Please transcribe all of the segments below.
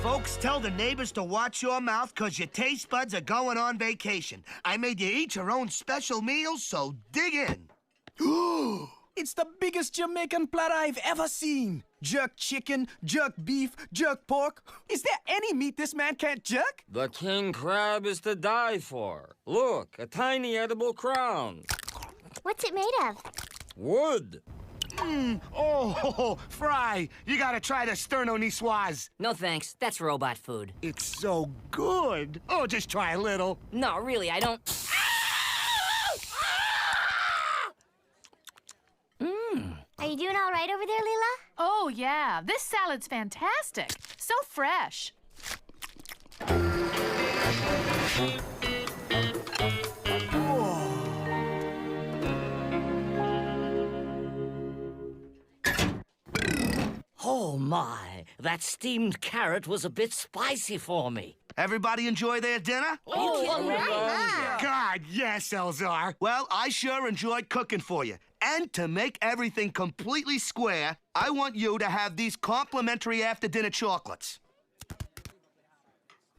Folks, tell the neighbors to watch your mouth because your taste buds are going on vacation. I made you eat your own special meals, so dig in. It's the biggest Jamaican platter I've ever seen. Jerk chicken, jerk beef, jerk pork. Is there any meat this man can't jerk? The king crab is to die for. Look, a tiny edible crown. What's it made of? Wood. Oh, Fry, you gotta try the sterno niçoise. No thanks, that's robot food. It's so good. Oh, just try a little. No, really, I don't... Are you doing all right over there, Leela? Oh, yeah. This salad's fantastic. So fresh. Oh, my. That steamed carrot was a bit spicy for me. Everybody enjoy their dinner? Right. God, yes, Elzar. Well, I sure enjoyed cooking for you. And to make everything completely square, I want you to have these complimentary after-dinner chocolates.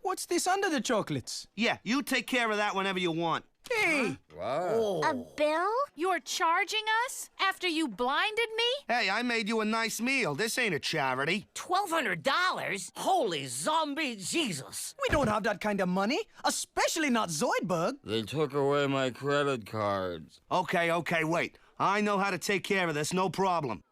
What's this under the chocolates? Yeah, you take care of that whenever you want. Hey! Wow. A bill? You're charging us after you blinded me? Hey, I made you a nice meal. This ain't a charity. $1,200? Holy zombie Jesus. We don't have that kind of money, especially not Zoidberg. They took away my credit cards. Okay, wait. I know how to take care of this, no problem.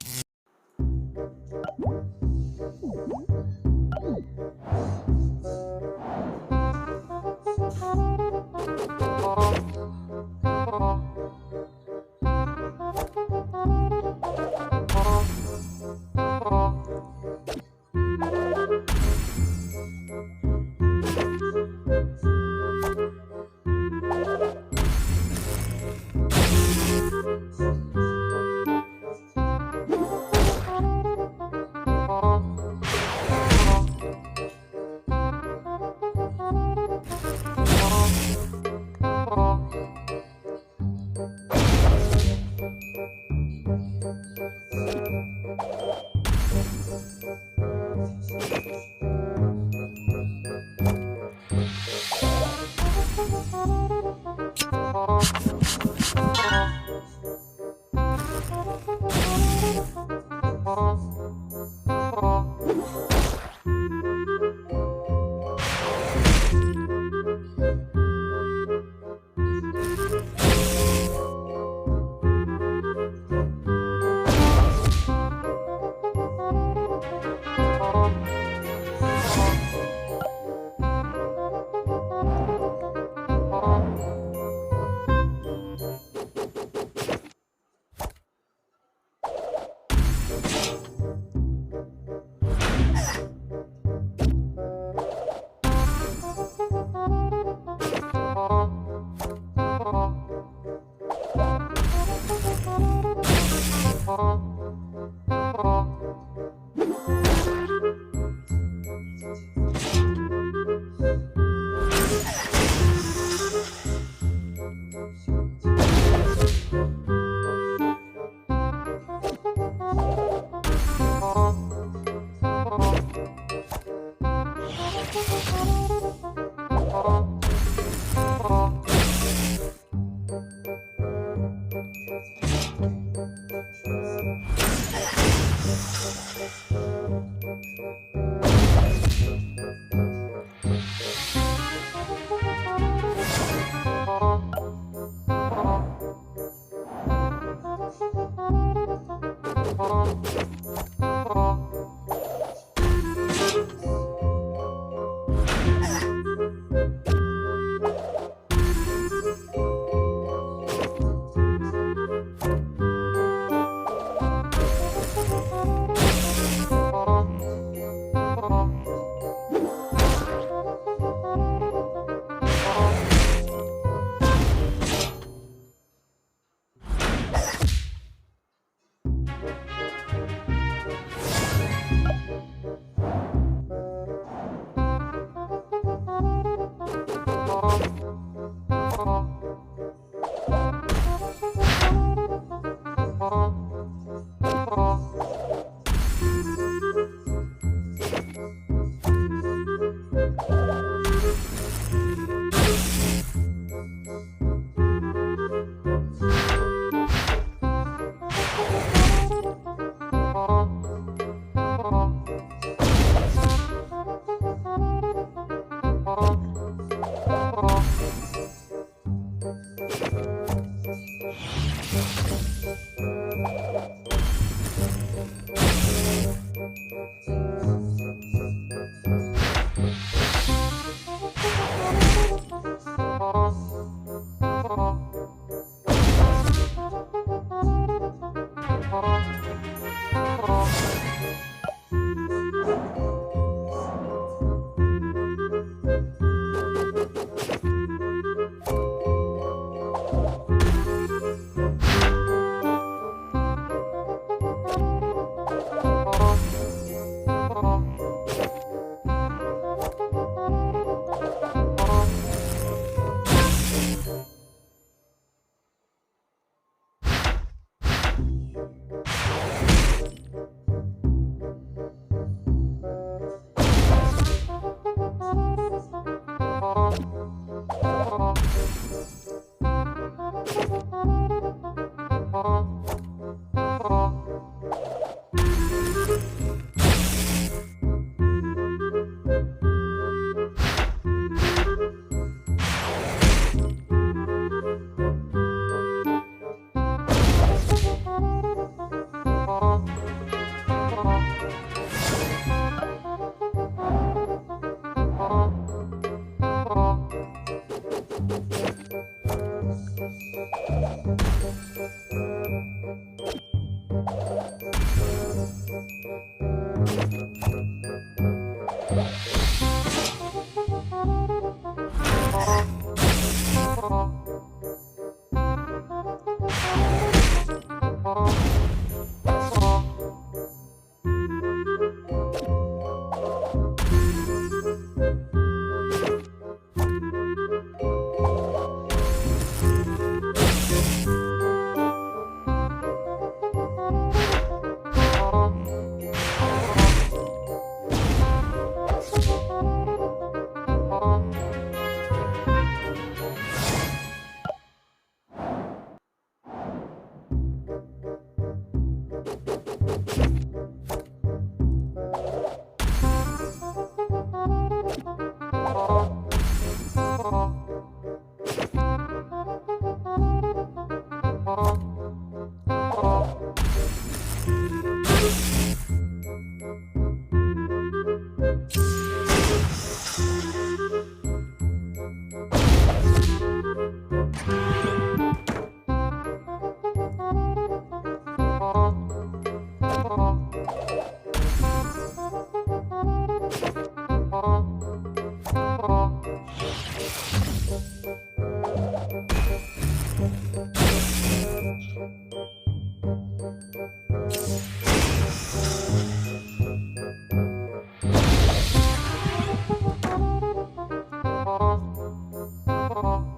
Thank you.